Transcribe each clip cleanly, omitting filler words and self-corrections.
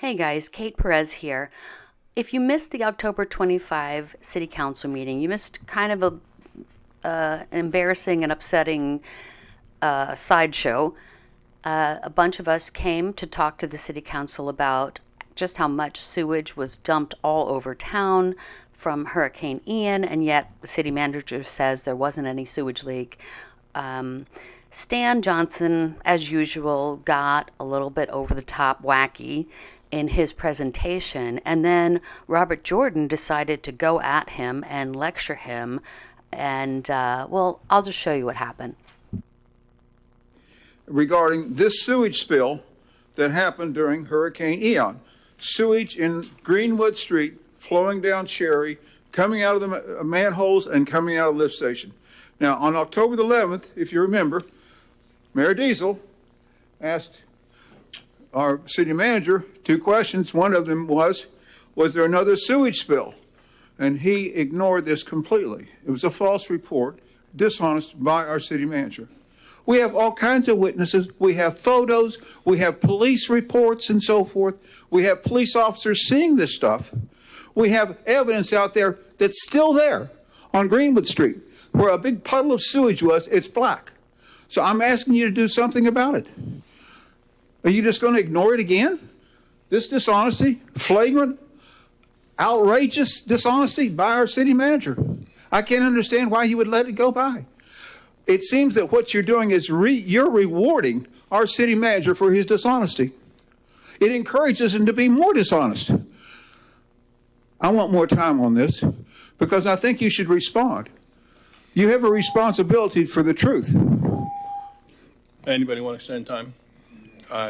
Hey guys, Kate Perez here. If you missed the October 25 City Council meeting, you missed kind of an embarrassing and upsetting sideshow. A bunch of us came to talk to the City Council about just how much sewage was dumped all over town from Hurricane Ian, and yet the city manager says there wasn't any sewage leak. Stan Johnson, as usual, got a little bit over the top wacky in his presentation, and then Robert Jordan decided to go at him and lecture him. And, well, I'll just show you what happened. Regarding this sewage spill that happened during Hurricane Ian. Sewage in Greenwood Street flowing down Cherry, coming out of the manholes and coming out of the lift station. Now, on October the 11th, if you remember, Mayor Diesel asked our city manager two questions. One of them was there another sewage spill? And he ignored this completely. It was a false report, dishonest by our city manager. We have all kinds of witnesses. We have photos. We have police reports and so forth. We have police officers seeing this stuff. We have evidence out there that's still there on Greenwood Street where a big puddle of sewage was. It's black. So I'm asking you to do something about it. Are you just going to ignore it again? This dishonesty, flagrant, outrageous dishonesty by our city manager. I can't understand why you would let it go by. It seems that what you're doing is you're rewarding our city manager for his dishonesty. It encourages him to be more dishonest. I want more time on this because I think you should respond. You have a responsibility for the truth. Anybody want to extend time?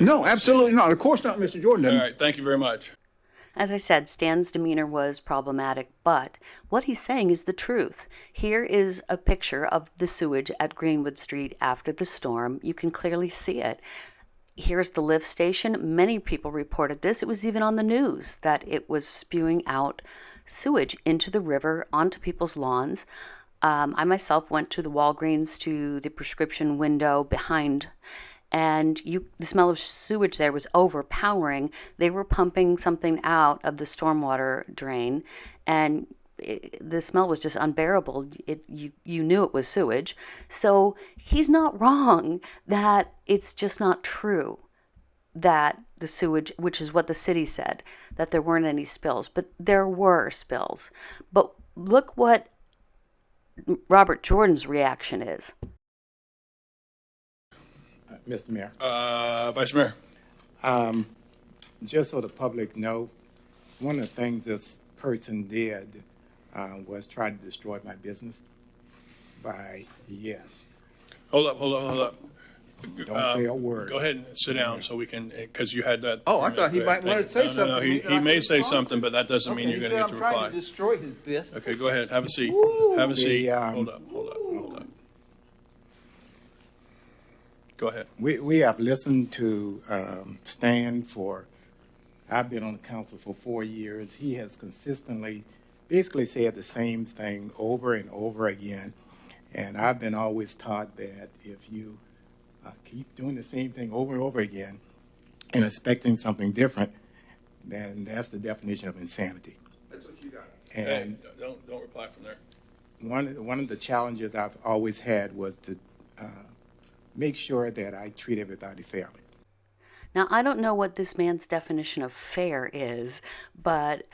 No, absolutely not. Of course not, Mr. Jordan. All right, thank you very much. As I said, Stan's demeanor was problematic, but what he's saying is the truth. Here is a picture of the sewage at Greenwood Street after the storm. You can clearly see it. Here's the lift station. Many people reported this. It was even on the news that it was spewing out sewage into the river, onto people's lawns. I myself went to the Walgreens, to the prescription window behind, and the smell of sewage there was overpowering. They were pumping something out of the stormwater drain, and the smell was just unbearable. You knew it was sewage. So he's not wrong that it's just not true that the sewage, which is what the city said, that there weren't any spills, but there were spills. But look what Robert Jordan's reaction is. Mr. Mayor. Vice Mayor. Just so the public know, one of the things this person did was try to destroy my business by yes. Hold up. Don't say a word. Go ahead and sit down so we can, because you had that. Oh, I thought he might want to say something. No, he may say something, but that doesn't mean you're going to get to reply. I'm trying to destroy his business. Okay, go ahead. Have a seat. Have a seat. Hold up. Go ahead. We have listened to Stan I've been on the council for 4 years. He has consistently basically said the same thing over and over again. And I've been always taught that if you keep doing the same thing over and over again and expecting something different, then that's the definition of insanity. That's what you got. And hey, don't reply from there. one of the challenges I've always had was to make sure that I treat everybody fairly. Now, I don't know what this man's definition of fair is, but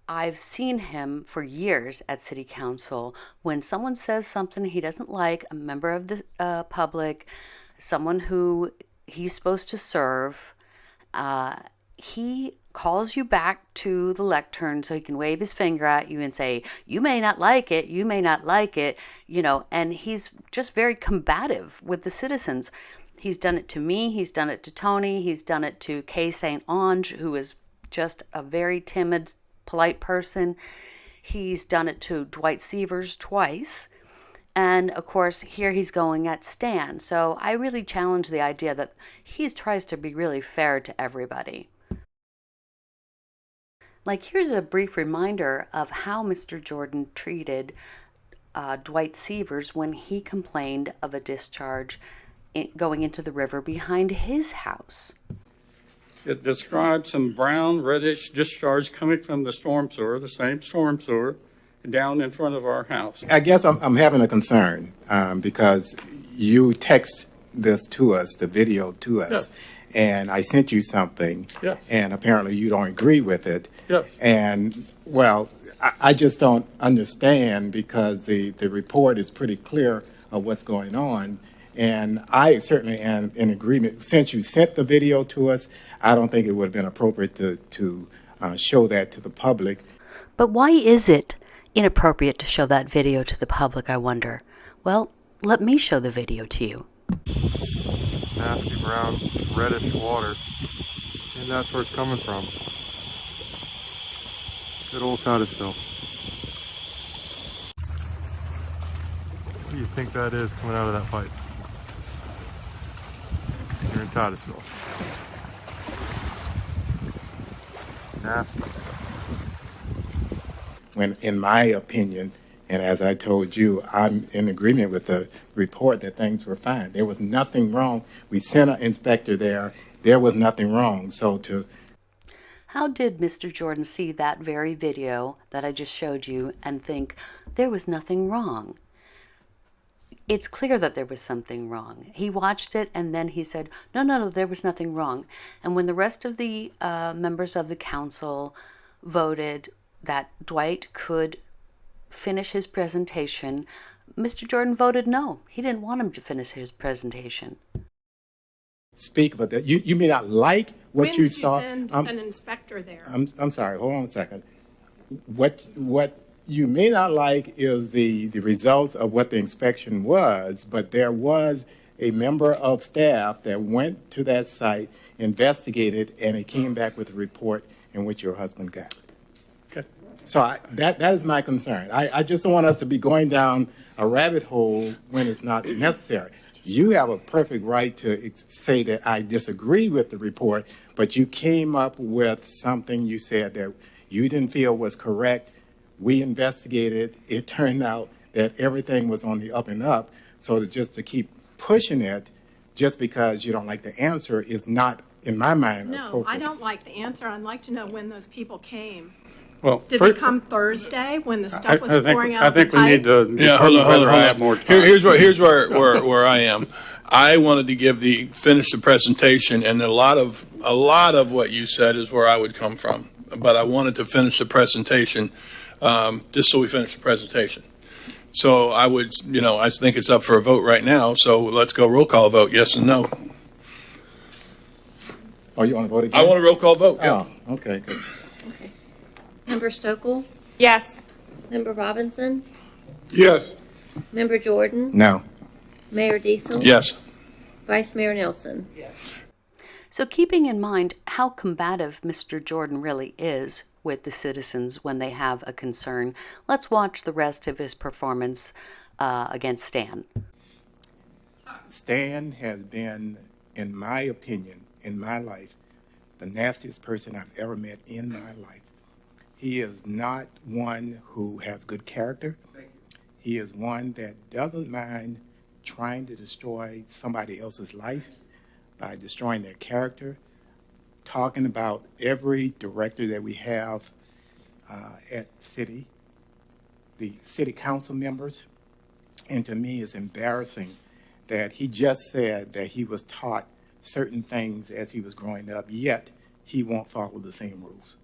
I've seen him for years at City Council. When someone says something he doesn't like, a member of the public, someone who he's supposed to serve, he calls you back to the lectern so he can wave his finger at you and say, you may not like it, and he's just very combative with the citizens. He's done it to me, he's done it to Tony, he's done it to Kay St. Onge, who is just a very timid, polite person. He's done it to Dwight Seavers twice. And of course, here he's going at Stan. So I really challenge the idea that he tries to be really fair to everybody. Like, here's a brief reminder of how Mr. Jordan treated Dwight Seavers when he complained of a discharge going into the river behind his house. It describes some brown reddish discharge coming from the storm sewer, the same storm sewer, down in front of our house. I guess I'm having a concern because you text this to us, the video to us, Yes. and I sent you something, Yes. and apparently you don't agree with it. Yes. And, well, I just don't understand because the report is pretty clear of what's going on. And I certainly am in agreement. Since you sent the video to us, I don't think it would have been appropriate to show that to the public. But why is it inappropriate to show that video to the public, I wonder? Well, let me show the video to you. Nasty brown reddish water, and that's where it's coming from. Good old Titusville. What do you think that is coming out of that pipe? You're in Titusville. Nasty. When, in my opinion, and as I told you, I'm in agreement with the report that things were fine. There was nothing wrong. We sent an inspector there. There was nothing wrong. So to How did Mr. Jordan see that very video that I just showed you and think there was nothing wrong? It's clear that there was something wrong. He watched it and then he said, no, there was nothing wrong. And when the rest of the members of the council voted that Dwight could finish his presentation, Mr. Jordan voted no. He didn't want him to finish his presentation. speak about that, you may not like what When you did saw. you send an inspector there? I'm sorry. Hold on a second. What you may not like is the results of what the inspection was, but there was a member of staff that went to that site, investigated, and it came back with a report in which your husband got. Okay. So that is my concern. I just don't want us to be going down a rabbit hole when it's not necessary. You have a perfect right to say that I disagree with the report, but you came up with something you said that you didn't feel was correct. We investigated. It turned out that everything was on the up and up. So just to keep pushing it just because you don't like the answer is not, in my mind, No, appropriate. I don't like the answer. I'd like to know when those people came. Well, Did they come Thursday when the stuff was pouring out I of the think we need pipe? to Yeah, hold determine on, whether I hold have on. more time. Here's where I am. I wanted to finish the presentation, and a lot of what you said is where I would come from. But I wanted to finish the presentation, just so we finish the presentation. So I think it's up for a vote right now. So let's go roll call vote, yes and no. Oh, you want to vote again? I want a roll call vote. Yeah. Oh, okay. Good. Okay. Member Stokel? Yes. Member Robinson? Yes. Member Jordan? No. Mayor Diesel? Yes. Vice Mayor Nelson? So keeping in mind how combative Mr. Jordan really is with the citizens when they have a concern, let's watch the rest of his performance against Stan. Stan has been, in my opinion, in my life, the nastiest person I've ever met in my life. He is not one who has good character. He is one that doesn't mind trying to destroy somebody else's life by destroying their character, talking about every director that we have at city, the city council members. And to me, it's embarrassing that he just said that he was taught certain things as he was growing up, yet he won't follow the same rules.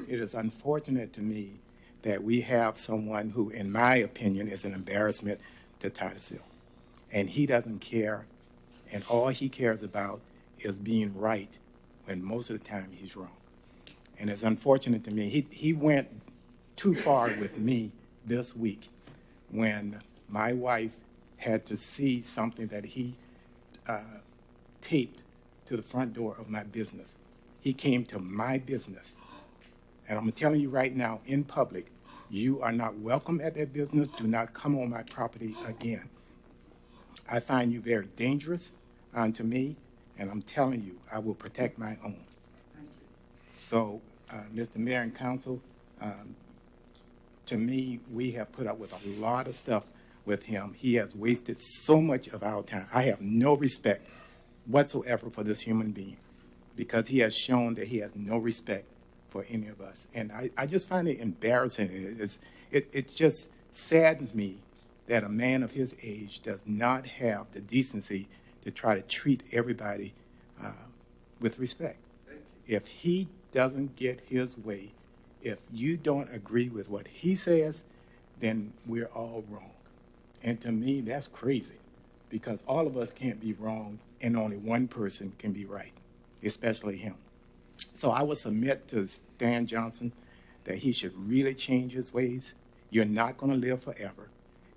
It is unfortunate to me that we have someone who, in my opinion, is an embarrassment to Titusville. And he doesn't care, and all he cares about is being right when most of the time he's wrong. And it's unfortunate to me. He went too far with me this week when my wife had to see something that he taped to the front door of my business. He came to my business. And I'm telling you right now, in public, you are not welcome at that business. Do not come on my property again. I find you very dangerous to me, and I'm telling you, I will protect my own. So, Mr. Mayor and Council, to me, we have put up with a lot of stuff with him. He has wasted so much of our time. I have no respect whatsoever for this human being. because he has shown that he has no respect for any of us. And I just find it embarrassing. It just saddens me that a man of his age does not have the decency to try to treat everybody with respect. If he doesn't get his way, if you don't agree with what he says, then we're all wrong. And to me, that's crazy, because all of us can't be wrong and only one person can be right, especially him. So I would submit to Stan Johnson that he should really change his ways. You're not going to live forever.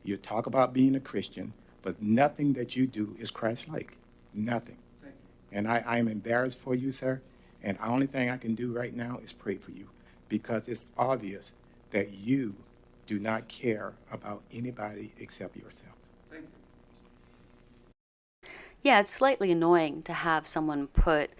You talk about being a Christian, but nothing that you do is Christ-like. Nothing. And I am embarrassed for you, sir. And the only thing I can do right now is pray for you, because it's obvious that you do not care about anybody except yourself. Yeah, it's slightly annoying to have someone put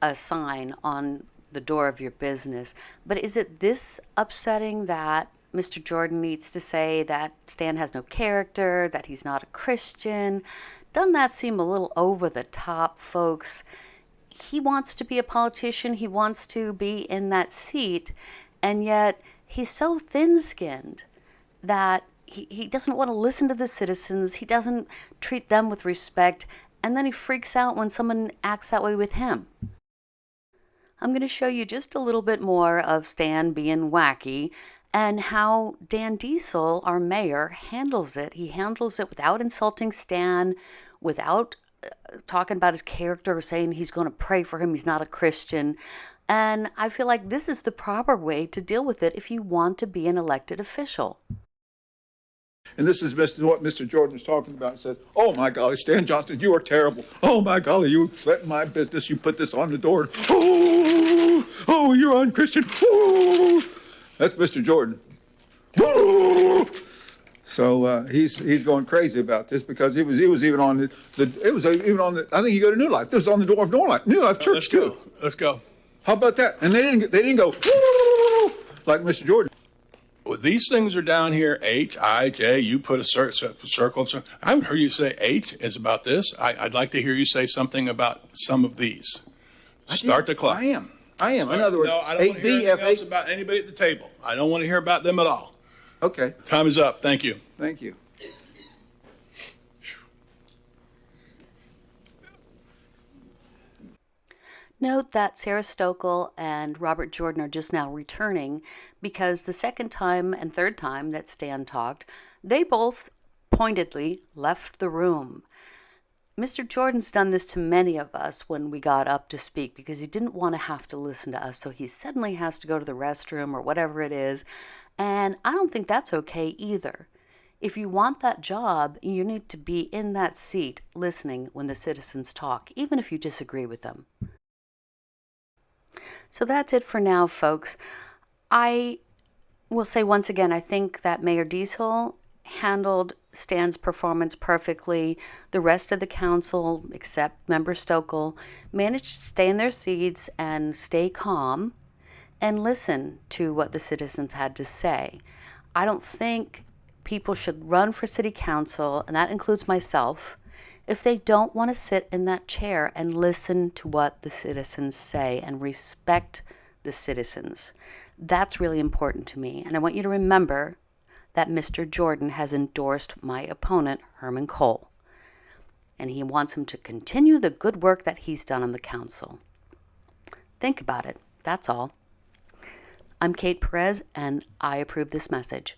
a sign on the door of your business, but is it this upsetting that Mr. Jordan needs to say that Stan has no character, that he's not a Christian? Doesn't that seem a little over the top, folks? He wants to be a politician, he wants to be in that seat, and yet he's so thin-skinned that he doesn't want to listen to the citizens, he doesn't treat them with respect, and then he freaks out when someone acts that way with him. I'm going to show you just a little bit more of Stan being wacky and how Dan Diesel, our mayor, handles it. He handles it without insulting Stan, without talking about his character or saying he's going to pray for him, he's not a Christian. And I feel like this is the proper way to deal with it if you want to be an elected official. And this is what Mr. Jordan is talking about. He says, oh, my golly, Stan Johnson, you are terrible. Oh, my golly, you threatened my business. You put this on the door. Oh, you're unchristian. Oh. That's Mr. Jordan. Oh. So he's going crazy about this, because it was even on the I think you go to New Life. This was on the door of New Life Church too. Let's go. How about that? And they didn't go woo, like Mr. Jordan. Well, these things are down here, H, I, J, you put a circle. I haven't heard you say H is about this. I'd like to hear you say something about some of these. Start the clock. I am. In other words, no, I don't want to hear anything else about anybody at the table. I don't want to hear about them at all. Okay. Time is up. Thank you. Thank you. Note that Sarah Stokel and Robert Jordan are just now returning, because the second time and third time that Stan talked, they both pointedly left the room. Mr. Jordan's done this to many of us when we got up to speak, because he didn't want to have to listen to us, so he suddenly has to go to the restroom or whatever it is, and I don't think that's okay either. If you want that job, you need to be in that seat listening when the citizens talk, even if you disagree with them. So that's it for now, folks. I will say once again, I think that Mayor Diesel handled Stan's performance perfectly. The rest of the council, except Member Stokel, managed to stay in their seats and stay calm and listen to what the citizens had to say. I don't think people should run for city council, and that includes myself, if they don't want to sit in that chair and listen to what the citizens say and respect the citizens. That's really important to me. And I want you to remember that Mr. Jordan has endorsed my opponent, Herman Cole. And he wants him to continue the good work that he's done on the council. Think about it. That's all. I'm Kate Perez, and I approve this message.